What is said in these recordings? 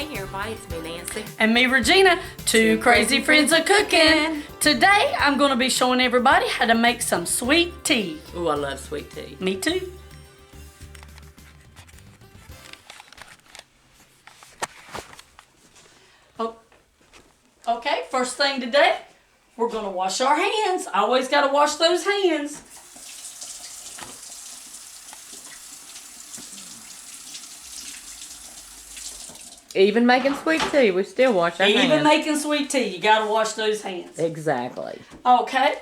Hey everybody, it's me Nancy. And me Regina, two crazy friends of cooking. Today I'm going to be showing everybody how to make some sweet tea. Ooh, I love sweet tea. Me too. Okay, first thing today, we're going to wash our hands. Always got to wash those hands. Even making sweet tea, we still wash our hands. Even making sweet tea, you got to wash those hands. Exactly. Okay,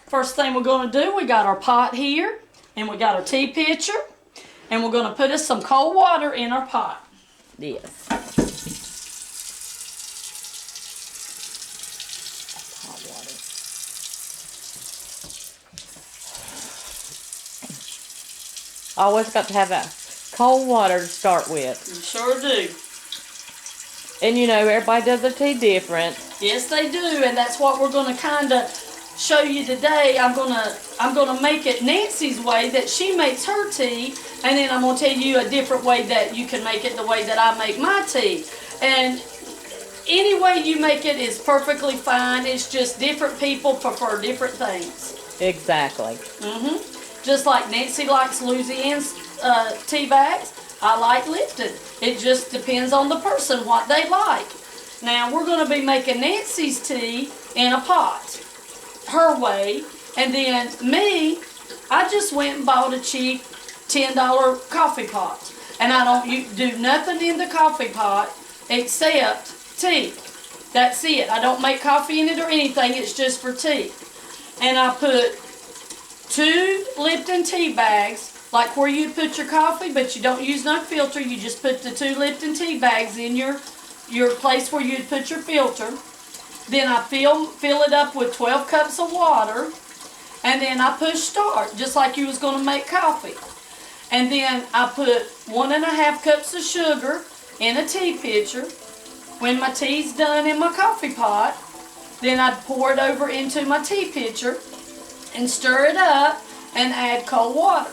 first thing we're going to do, we got our pot here, and we got our tea pitcher, and we're going to put us some cold water in our pot. Yes. Hot water. Always got to have that cold water to start with. You sure do. And you know, everybody does their tea different. Yes, they do, and that's what we're going to kind of show you today. I'm gonna make it Nancy's way that she makes her tea, and then I'm gonna tell you a different way that you can make it the way that I make my tea. And any way you make it is perfectly fine. It's just different people prefer different things. Exactly. Just like Nancy likes Louisiana tea bags, I like Lipton. It just depends on the person, what they like. Now, we're going to be making Nancy's tea in a pot, her way. And then me, I just went and bought a cheap $10 coffee pot. And I don't do nothing in the coffee pot except tea. That's it. I don't make coffee in it or anything. It's just for tea. And I put 2 Lipton tea bags, like where you put your coffee, but you don't use no filter. You just put the 2 Lipton tea bags in your place where you'd put your filter. Then I fill it up with 12 cups of water, and then I push start, just like you was going to make coffee. And then I put 1.5 cups of sugar in a tea pitcher. When my tea's done in my coffee pot, then I'd pour it over into my tea pitcher and stir it up and add cold water.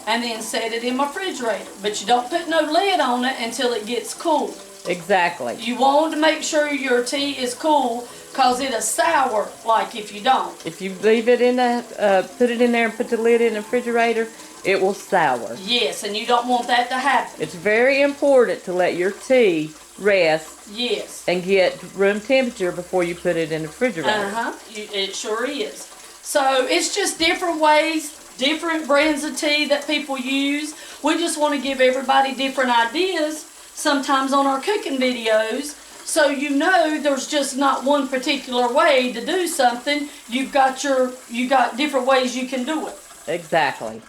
And then set it in my refrigerator. But you don't put no lid on it until it gets cool. Exactly. You want to make sure your tea is cool, because it'll sour like if you don't. If you leave it in the, put it in there and put the lid in the refrigerator, it will sour. Yes, and you don't want that to happen. It's very important to let your tea rest. Yes. And get room temperature before you put it in the refrigerator. It sure is. So it's just different ways, different brands of tea that people use. We just want to give everybody different ideas sometimes on our cooking videos, so you know there's just not one particular way to do something. You got different ways you can do it. Exactly.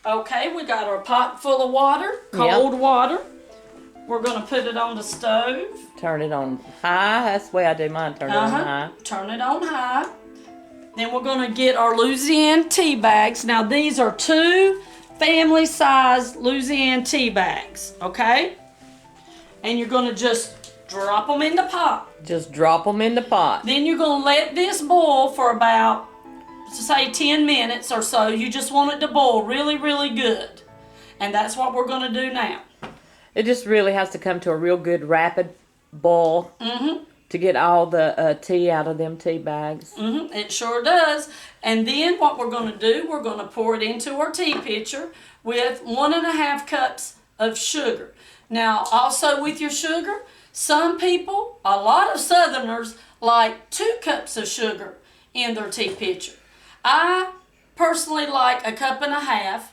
Okay, we got our pot full of water, cold water. We're going to put it on the stove. Turn it on high. That's the way I do mine. Turn it on high. Turn it on high. Then we're going to get our Louisiana tea bags. Now these are 2 family-sized Louisiana tea bags, okay? And you're going to just drop them in the pot. Just drop them in the pot. Then you're going to let this boil for about, say, 10 minutes or so. You just want it to boil really, really good. And that's what we're going to do now. It just really has to come to a real good rapid boil. To get all the tea out of them tea bags. It sure does. And then what we're going to do, we're going to pour it into our tea pitcher with 1.5 cups of sugar. Now, also with your sugar, some people, a lot of Southerners, like 2 cups of sugar in their tea pitcher. I personally like 1.5 cups.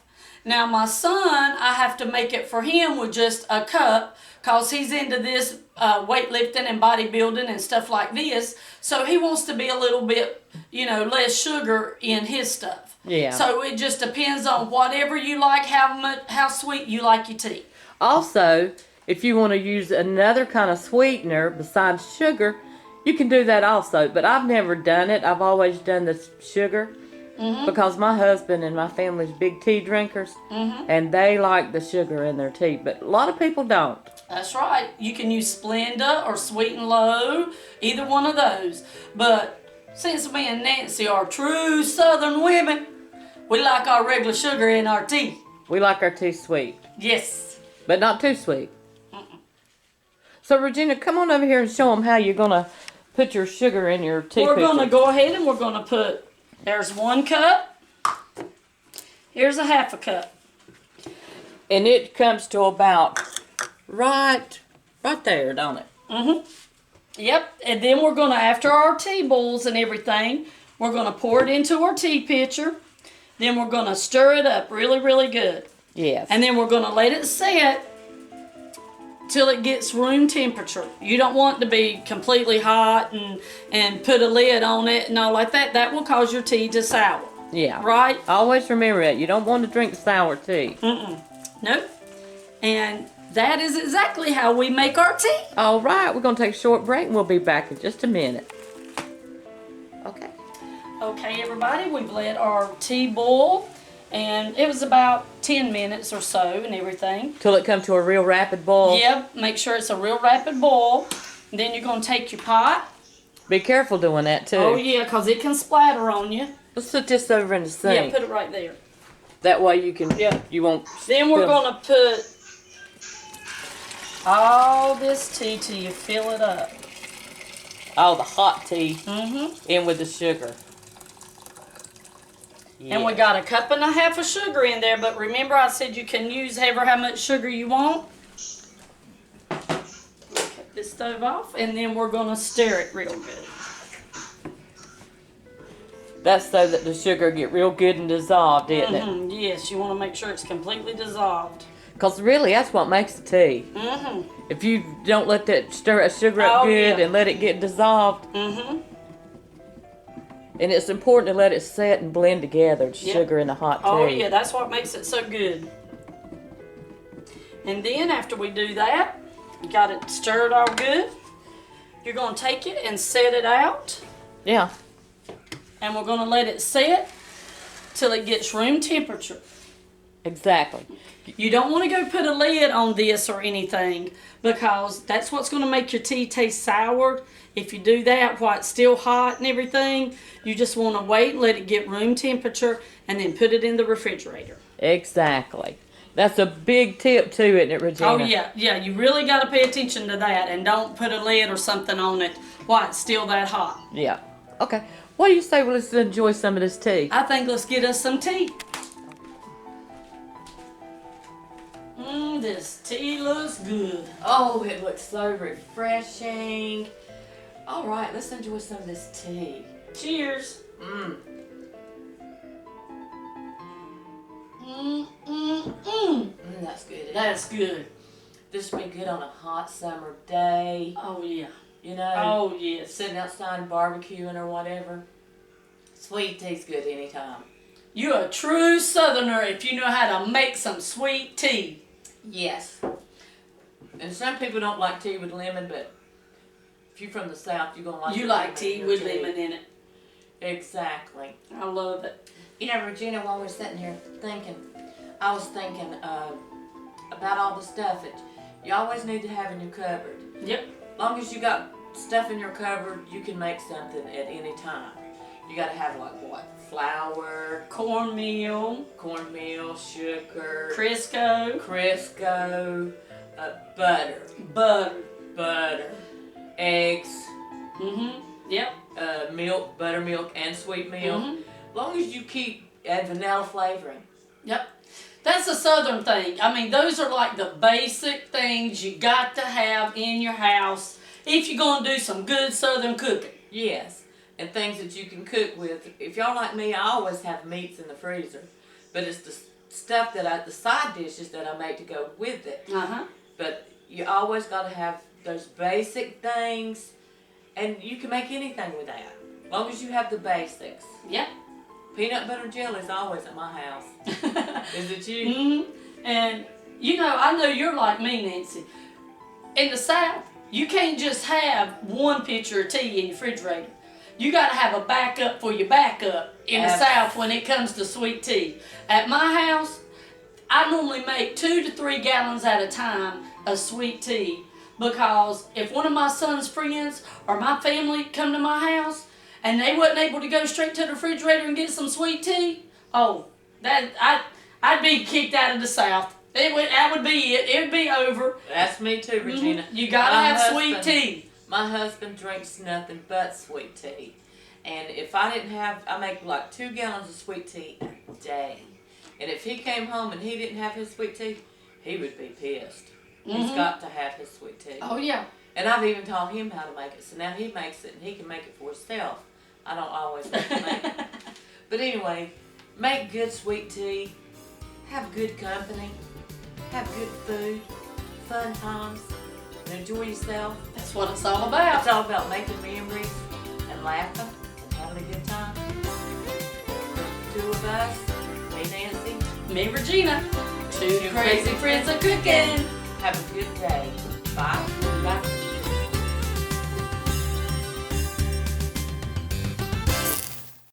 Now, my son, I have to make it for him with just 1 cup, because he's into this weightlifting and bodybuilding and stuff like this. So he wants to be a little bit, less sugar in his stuff. Yeah. So it just depends on whatever you like, how sweet you like your tea. Also, if you want to use another kind of sweetener besides sugar, you can do that also. But I've never done it. I've always done the sugar. Because my husband and my family's big tea drinkers, and they like the sugar in their tea, but a lot of people don't. That's right. You can use Splenda or Sweet and Low, either one of those. But since me and Nancy are true Southern women, we like our regular sugar in our tea. We like our tea sweet. Yes. But not too sweet. So Regina, come on over here and show them how you're gonna put your sugar in your tea We're pitcher. going to go ahead and we're going to put, there's 1 cup. Here's a 1/2 cup. And it comes to about right there, don't it? Mm-hmm. Yep. And then we're going to, after our tea boils and everything, we're going to pour it into our tea pitcher. Then we're going to stir it up really, really good. Yes. And then we're going to let it set till it gets room temperature. You don't want it to be completely hot and put a lid on it and all like that. That will cause your tea to sour. Yeah. Right? Always remember that. You don't want to drink sour tea. Nope. And that is exactly how we make our tea. All right. We're going to take a short break and we'll be back in just a minute. Okay. Okay, everybody. We've let our tea boil. And it was about 10 minutes or so and everything. Till it comes to a real rapid boil. Yep, make sure it's a real rapid boil. And then you're going to take your pot. Be careful doing that too. Oh yeah, because it can splatter on you. Let's put this over in the sink. Yeah, put it right there. That way you can, you won't. Then we're spill. going to put all this tea till you fill it up. All the hot tea Mm-hmm. in with the sugar. And we got 1.5 cups of sugar in there, but remember I said you can use ever how much sugar you want. Cut this stove off, and then we're going to stir it real good. That's so that the sugar get real good and dissolved, isn't it? Yes, you want to make sure it's completely dissolved. Because really, that's what makes the tea. Mm-hmm. If you don't let that stir that sugar up good and let it get dissolved, Mm-hmm. and it's important to let it set and blend together, the sugar and the hot tea. Oh yeah, that's what makes it so good. And then after we do that, you got it stirred all good. You're going to take it and set it out. Yeah. And we're going to let it set till it gets room temperature. Exactly. You don't want to go put a lid on this or anything because that's what's going to make your tea taste sour. If you do that while it's still hot and everything, you just want to wait and let it get room temperature and then put it in the refrigerator. Exactly. That's a big tip too, isn't it, Regina? Oh yeah, yeah. You really got to pay attention to that and don't put a lid or something on it while it's still that hot. Yeah. Okay. What do you say? Well, let's enjoy some of this tea. I think let's get us some tea. This tea looks good. Oh, it looks so refreshing. All right, let's enjoy some of this tea. Cheers. That's good. That's good. This would be good on a hot summer day. Oh yeah. You know. Oh yes. Sitting outside and barbecuing or whatever. Sweet tea's good anytime. You're a true Southerner if you know how to make some sweet tea. Yes. And some people don't like tea with lemon, but if you're from the South, you're going to like You the like lemon tea in your with tea. lemon in it. Exactly. I love it. You know, Regina, while we're sitting here thinking, I was thinking about all the stuff that you always need to have in your cupboard. Yep. As long as you got stuff in your cupboard, you can make something at any time. You got to have like what? Flour, Cornmeal, sugar, Crisco, butter, eggs, Yep. Milk, buttermilk, and sweet milk. As long as you keep vanilla flavoring. Yep. That's a Southern thing. I mean, those are like the basic things you got to have in your house if you're going to do some good Southern cooking. Yes, and things that you can cook with. If y'all like me, I always have meats in the freezer, but it's the stuff the side dishes that I make to go with it. But you always got to have those basic things, and you can make anything with that, as long as you have the basics. Yep. Peanut butter jelly is always at my house. Is it you? And, you know, I know you're like me, Nancy. In the South, you can't just have one pitcher of tea in your refrigerator. You got to have a backup for your backup in the South when it comes to sweet tea. At my house, I normally make 2 to 3 gallons at a time of sweet tea because if one of my son's friends or my family come to my house and they wasn't able to go straight to the refrigerator and get some sweet tea, I'd be kicked out of the South. That would be it. It would be over. That's me too, Regina. You gotta My have sweet husband- tea. My husband drinks nothing but sweet tea. And if I didn't have, I make like 2 gallons of sweet tea a day. And if he came home and he didn't have his sweet tea, he would be pissed. He's got to have his sweet tea. Oh yeah. And I've even taught him how to make it. So now he makes it and he can make it for himself. I don't always have to make it. But anyway, make good sweet tea. Have good company. Have good food. Fun times. And enjoy yourself. That's what it's all about. It's all about making memories and laughing and having a good time. The 2 of us, me, Nancy. Me, Regina. 2 crazy friends of cooking. Have a good day. Bye.